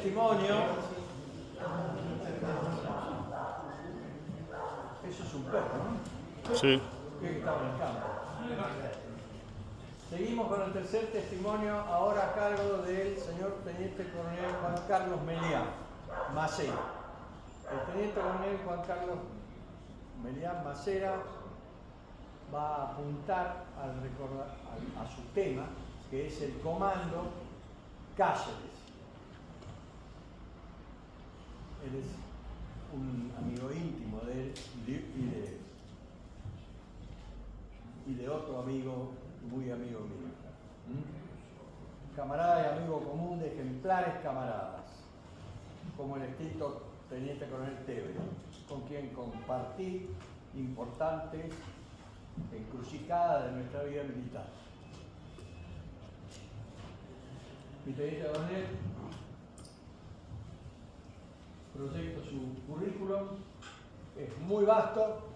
testimonio. Eso es un perro, ¿no? Sí. Que estaba en el campo. Seguimos con el tercer testimonio, ahora a cargo del señor Teniente Coronel Juan Carlos Melián Macera. El Teniente Coronel Juan Carlos Melián Macera va a apuntar a su tema, que es el Comando Cáceres. Él es un amigo íntimo de él y de otro amigo, muy amigo mío. Camarada y amigo común de ejemplares camaradas, como el escrito Teniente Coronel Tevere, con quien compartí importantes encrucijadas de nuestra vida militar. Mi Teniente Coronel proyecto su currículum, es muy vasto.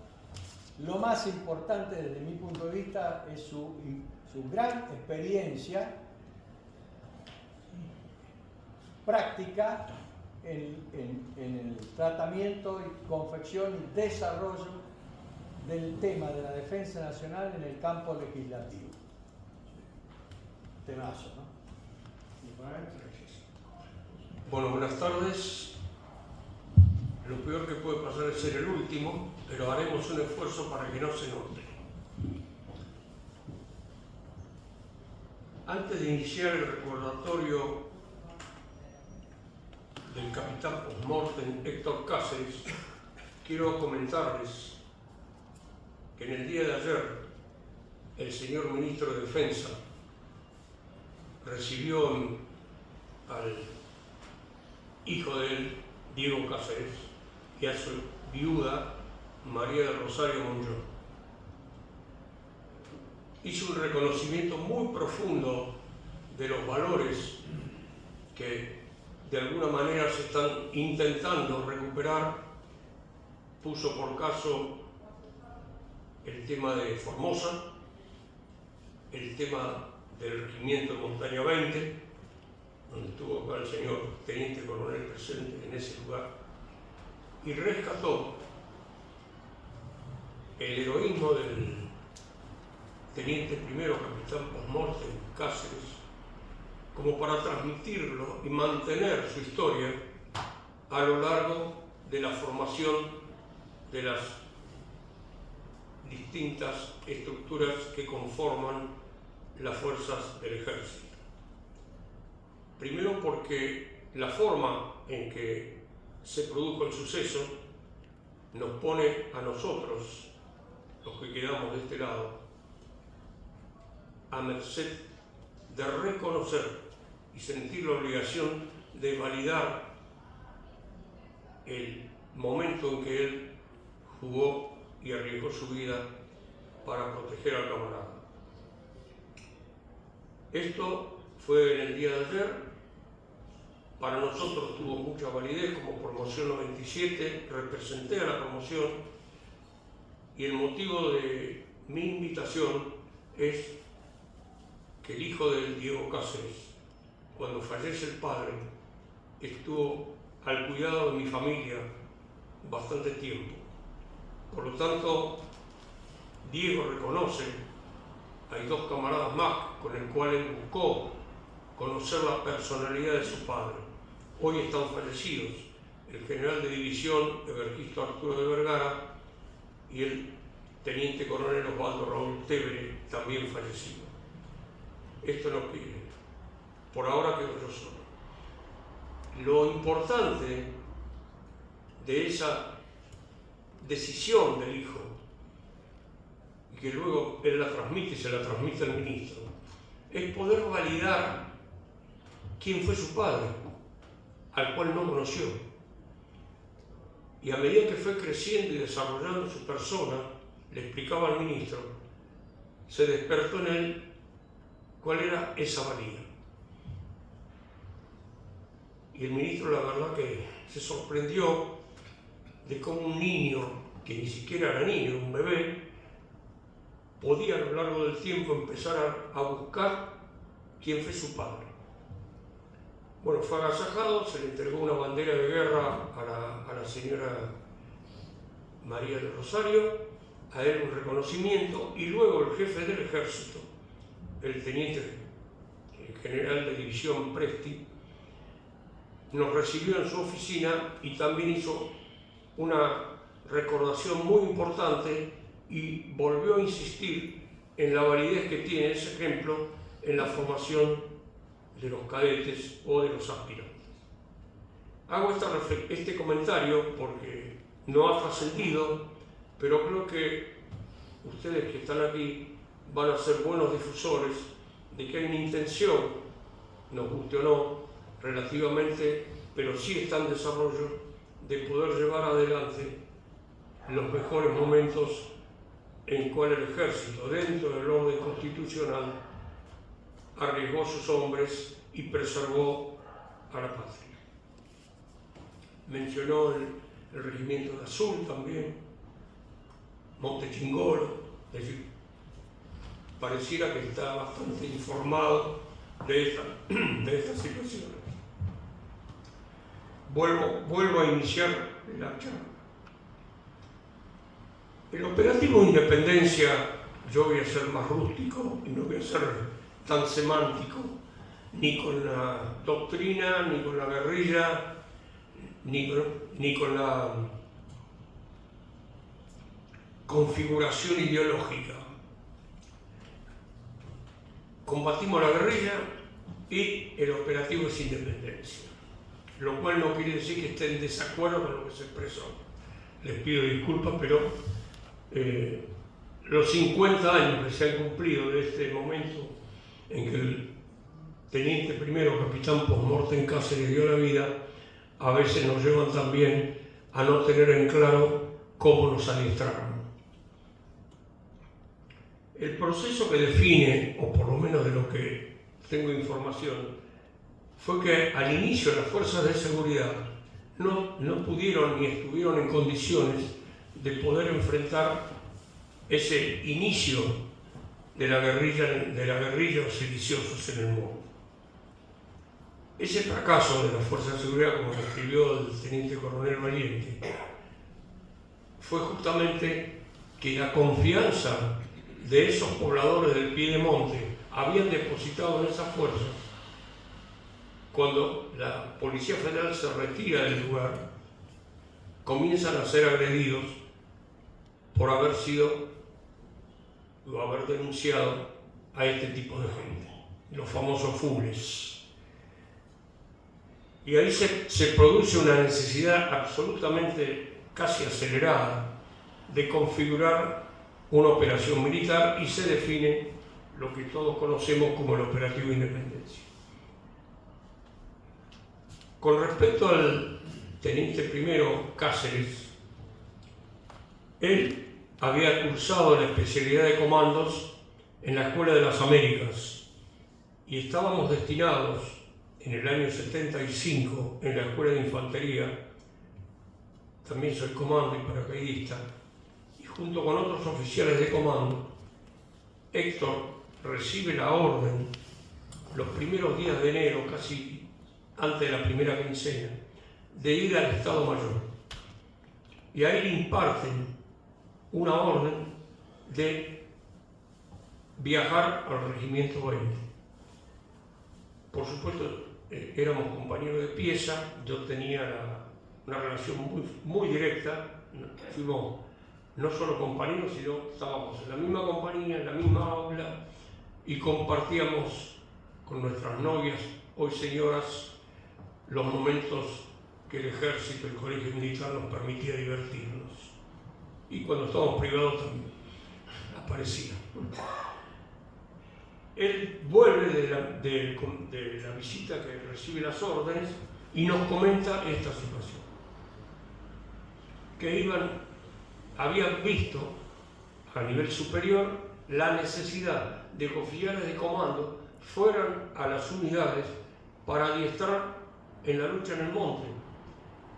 Lo más importante desde mi punto de vista es su gran experiencia práctica en el tratamiento y confección y desarrollo del tema de la defensa nacional en el campo legislativo. Temazo, ¿no? Bueno, buenas tardes. Lo peor que puede pasar es ser el último, pero haremos un esfuerzo para que no se note. Antes de iniciar el recordatorio del capitán postmortem Héctor Cáceres, quiero comentarles que en el día de ayer el señor ministro de Defensa recibió al hijo de él, Diego Cáceres, y a su viuda, María del Rosario Monjón. Hizo un reconocimiento muy profundo de los valores que de alguna manera se están intentando recuperar. Puso por caso el tema de Formosa, el tema del Regimiento de Montaña 20, donde estuvo acá el señor Teniente Coronel presente en ese lugar, y rescató el heroísmo del Teniente Primero Capitán postmortem Cáceres, como para transmitirlo y mantener su historia a lo largo de la formación de las distintas estructuras que conforman las fuerzas del ejército. Primero porque la forma en que se produjo el suceso nos pone a nosotros, los que quedamos de este lado, a merced de reconocer y sentir la obligación de validar el momento en que él jugó y arriesgó su vida para proteger al camarada. Esto fue en el día de ayer. Para nosotros tuvo mucha validez como promoción 97, representé a la promoción y el motivo de mi invitación es que el hijo de Diego Cáceres, cuando fallece el padre, estuvo al cuidado de mi familia bastante tiempo. Por lo tanto, Diego reconoce, hay dos camaradas más con el cual él buscó conocer la personalidad de su padre. Hoy están fallecidos el general de división Ebergisto Arturo de Vergara y el teniente coronel Osvaldo Raúl Tevere, también fallecido. Esto no quiere. Por ahora quedo yo solo. Lo importante de esa decisión del hijo, y que luego él la transmite y se la transmite al ministro, es poder validar quién fue su padre, al cual no conoció. Y a medida que fue creciendo y desarrollando su persona, le explicaba al ministro, se despertó en él cuál era esa valía. Y el ministro, la verdad que se sorprendió de cómo un niño, que ni siquiera era niño, un bebé, podía a lo largo del tiempo empezar a buscar quién fue su padre. Bueno, fue agasajado, se le entregó una bandera de guerra a la señora María del Rosario, a él un reconocimiento, y luego el jefe del ejército, el teniente general de división Presti, nos recibió en su oficina y también hizo una recordación muy importante y volvió a insistir en la validez que tiene ese ejemplo en la formación de los cadetes o de los aspirantes. Hago este comentario porque no ha trascendido, pero creo que ustedes que están aquí van a ser buenos difusores de que hay una intención, nos guste o no, relativamente, pero sí está en desarrollo, de poder llevar adelante los mejores momentos en cual el ejército, dentro del orden constitucional, arriesgó a sus hombres y preservó a la patria. Mencionó el regimiento de Azul también, Montechingolo, es decir, pareciera que está bastante informado de estas situaciones. Vuelvo a iniciar la charla. El operativo Independencia, yo voy a ser más rústico y no voy a ser tan semántico, ni con la doctrina, ni con la guerrilla, ni con la configuración ideológica. Combatimos la guerrilla y el operativo es Independencia, lo cual no quiere decir que esté en desacuerdo con lo que se expresó. Les pido disculpas, pero los 50 años que se han cumplido de este momento en que el teniente primero, capitán post-mortem Cáceres dio la vida, a veces nos llevan también a no tener en claro cómo nos adiestraron. El proceso que define, o por lo menos de lo que tengo información, fue que al inicio las fuerzas de seguridad no pudieron ni estuvieron en condiciones de poder enfrentar ese inicio de la guerrilla o sediciosos en el mundo. Ese fracaso de las fuerzas de seguridad, como describió el teniente coronel Valiente, fue justamente que la confianza de esos pobladores del Piedemonte habían depositado en esas fuerzas. Cuando la Policía Federal se retira del lugar, comienzan a ser agredidos por haber denunciado a este tipo de gente, los famosos fules. Y ahí se produce una necesidad absolutamente casi acelerada de configurar una operación militar y se define lo que todos conocemos como el operativo Independencia. Con respecto al teniente primero Cáceres, él había cursado la especialidad de comandos en la Escuela de las Américas y estábamos destinados en el año 75 en la Escuela de Infantería, también soy comando y paracaidista, y junto con otros oficiales de comando, Héctor recibe la orden los primeros días de enero, casi antes de la primera quincena, de ir al Estado Mayor. Y ahí le imparten una orden de viajar al Regimiento 20. Por supuesto, éramos compañeros de pieza, yo tenía una relación muy directa, fuimos no solo compañeros, sino estábamos en la misma compañía, en la misma aula y compartíamos con nuestras novias, hoy señoras, los momentos que el ejército, el colegio militar nos permitía divertirnos. Y cuando estábamos privados también aparecía. Él vuelve de la visita que recibe las órdenes y nos comenta esta situación. Que habían visto a nivel superior la necesidad de que oficiales de comando fueran a las unidades para adiestrar en la lucha en el monte,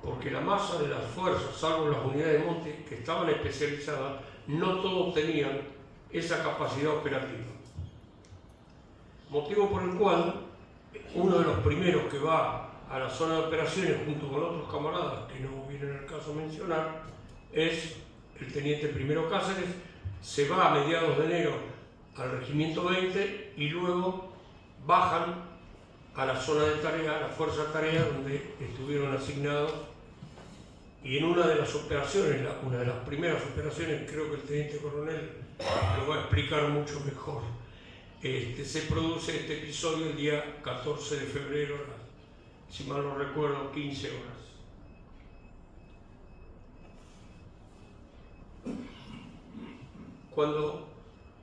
porque la masa de las fuerzas, salvo las unidades de monte que estaban especializadas, no todos tenían esa capacidad operativa. Motivo por el cual uno de los primeros que va a la zona de operaciones junto con otros camaradas que no viene al caso mencionar es el teniente primero Cáceres. Se va a mediados de enero al regimiento 20 y luego bajan a la zona de tarea, a la fuerza de tarea, donde estuvieron asignados. Y en una de las operaciones, una de las primeras operaciones, creo que el teniente coronel lo va a explicar mucho mejor, se produce este episodio el día 14 de febrero, si mal no recuerdo, 15 horas. Cuando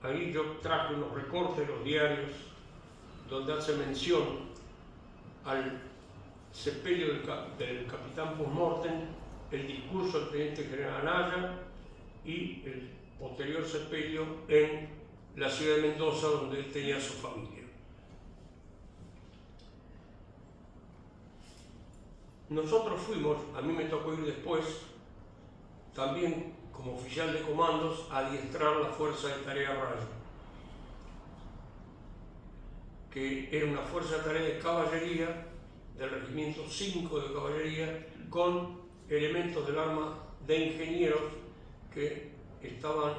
ahí yo traje unos recortes de los diarios donde hace mención al sepelio del capitán postmortem, el discurso del teniente general Anaya y el posterior sepelio en la ciudad de Mendoza, donde él tenía su familia. Nosotros fuimos, a mí me tocó ir después, también como oficial de comandos, a adiestrar la Fuerza de Tarea Rayo, que era una fuerza de tarea de caballería, del regimiento 5 de caballería, con elementos del arma de ingenieros que estaban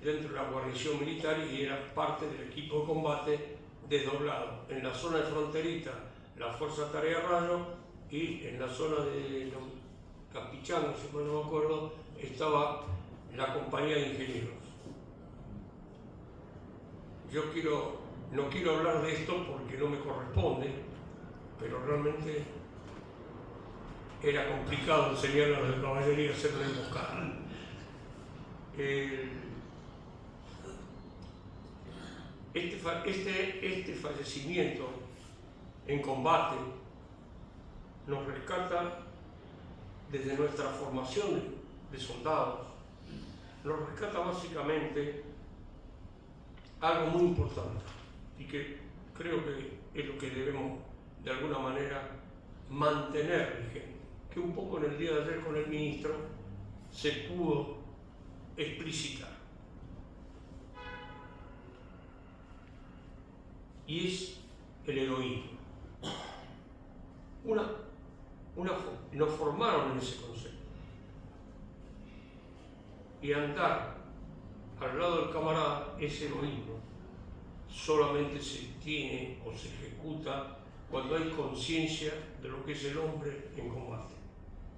dentro de la guarnición militar y eran parte del equipo de combate desdoblado. En la zona de fronterita, la Fuerza de Tarea Rayo, y en la zona de los Capichanos, si mal no me acuerdo, estaba la compañía de ingenieros. Yo no quiero hablar de esto porque no me corresponde, pero realmente era complicado enseñar a los de caballería a hacer una emboscada. Este fallecimiento en combate nos rescata desde nuestra formación de soldados, nos rescata básicamente algo muy importante y que creo que es lo que debemos de alguna manera mantener vigente, que un poco en el día de ayer con el ministro se pudo explicitar. Y es el heroísmo. Nos formaron en ese concepto. Y andar al lado del camarada, ese heroísmo, solamente se tiene o se ejecuta cuando hay conciencia de lo que es el hombre en combate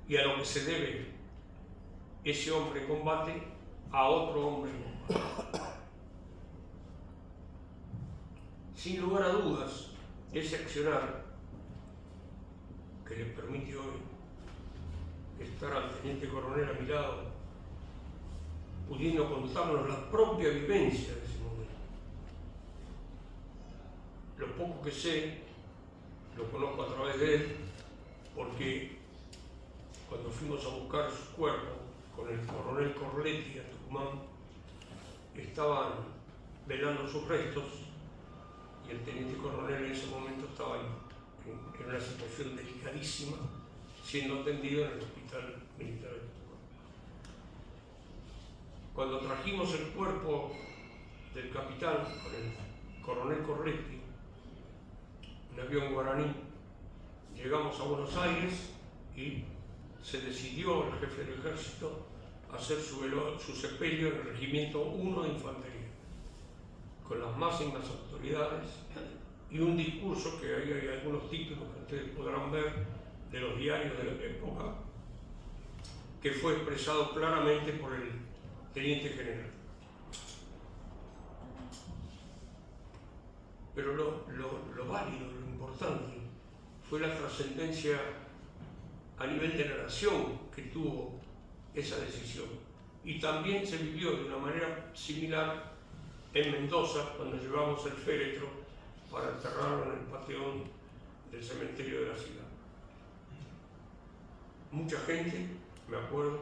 y a lo que se debe ese hombre en combate a otro hombre en combate. Sin lugar a dudas, ese accionar que le permite hoy estar al teniente coronel a mi lado, pudiendo contarnos la propia vivencia de ese momento. Lo poco que sé, lo conozco a través de él, porque cuando fuimos a buscar su cuerpo con el coronel Corletti a Tucumán, estaban velando sus restos y el teniente coronel en ese momento estaba en una situación delicadísima, siendo atendido en el hospital militar de Tucumán. Cuando trajimos el cuerpo del capitán con el coronel Corletti, un avión guaraní, llegamos a Buenos Aires y se decidió el jefe del ejército hacer su sepelio en el regimiento 1 de infantería, con las máximas autoridades y un discurso que ahí hay algunos títulos que ustedes podrán ver de los diarios de la época, que fue expresado claramente por el teniente general. Pero lo válido, lo importante, fue la trascendencia a nivel de la nación que tuvo esa decisión. Y también se vivió de una manera similar en Mendoza, cuando llevamos el féretro para enterrarlo en el panteón del cementerio de la ciudad. Mucha gente, me acuerdo,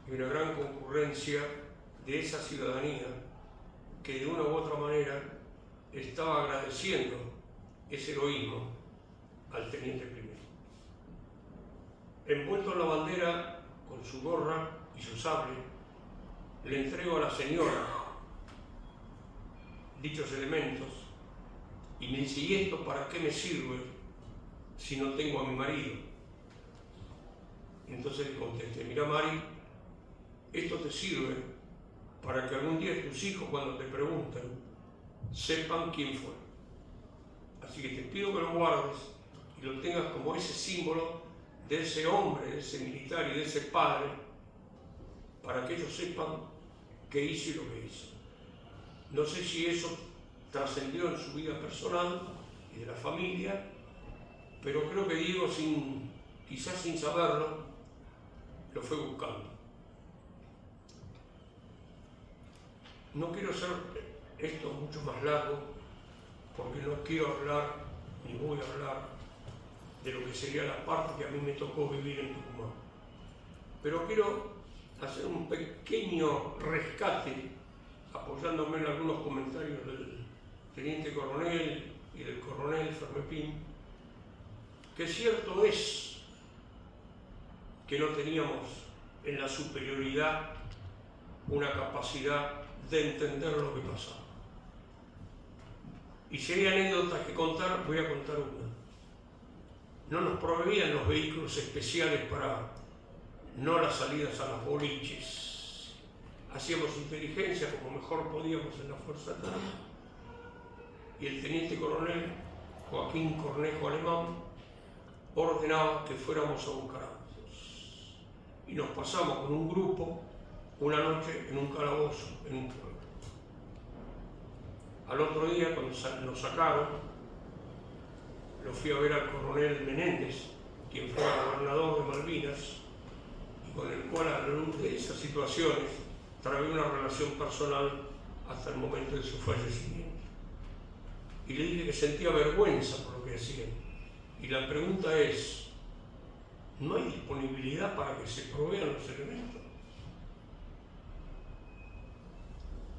y una gran concurrencia de esa ciudadanía que de una u otra manera estaba agradeciendo ese heroísmo al teniente primero. Envuelto en la bandera, con su gorra y su sable, le entrego a la señora dichos elementos Y me dice, ¿y esto para qué me sirve si no tengo a mi marido? Y entonces le contesté, mira Mari, esto te sirve para que algún día tus hijos cuando te pregunten sepan quién fue. Así que te pido que lo guardes y lo tengas como ese símbolo de ese hombre, de ese militar y de ese padre, para que ellos sepan qué hizo y lo que hizo. No sé si eso trascendió en su vida personal y de la familia, pero creo que Diego, quizás sin saberlo, lo fue buscando. No quiero hacer esto mucho más largo, porque no quiero hablar, ni voy a hablar, de lo que sería la parte que a mí me tocó vivir en Tucumán. Pero quiero hacer un pequeño rescate, apoyándome en algunos comentarios del teniente coronel y del coronel Fermepín, que cierto es que no teníamos en la superioridad una capacidad de entender lo que pasaba. Y si hay anécdotas que contar, voy a contar una. No nos proveían los vehículos especiales para no las salidas a las boliches. Hacíamos inteligencia como mejor podíamos en la Fuerza Armada. Y el teniente coronel Joaquín Cornejo Alemán ordenaba que fuéramos a buscar autos. Y nos pasamos con un grupo una noche en un calabozo, en un pueblo. Al otro día, cuando nos sacaron, lo fui a ver al coronel Menéndez, quien fue gobernador de Malvinas, y con el cual, a la luz de esas situaciones, trabé una relación personal hasta el momento de su fallecimiento. Y le dije que sentía vergüenza por lo que hacían. Y la pregunta es, ¿no hay disponibilidad para que se provean los elementos?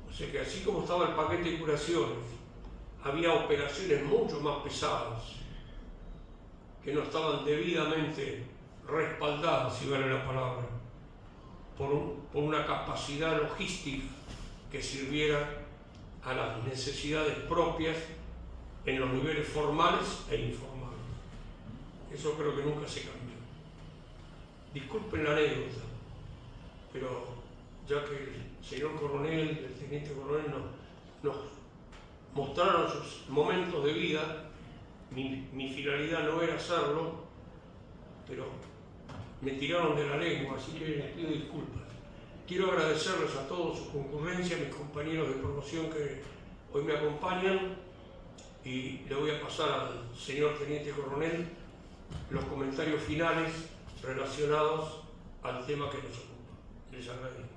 O sea que así como estaba el paquete de curaciones, había operaciones mucho más pesadas que no estaban debidamente respaldadas, si vale la palabra, por una capacidad logística que sirviera a las necesidades propias en los niveles formales e informales. Eso creo que nunca se cambió. Disculpen la anécdota, pero ya que el señor coronel, el teniente coronel nos mostraron sus momentos de vida, mi finalidad no era hacerlo, pero me tiraron de la lengua, así que les pido disculpas. Quiero agradecerles a todos su concurrencia, a mis compañeros de promoción que hoy me acompañan, y le voy a pasar al señor teniente coronel los comentarios finales relacionados al tema que nos ocupa. Les agradezco.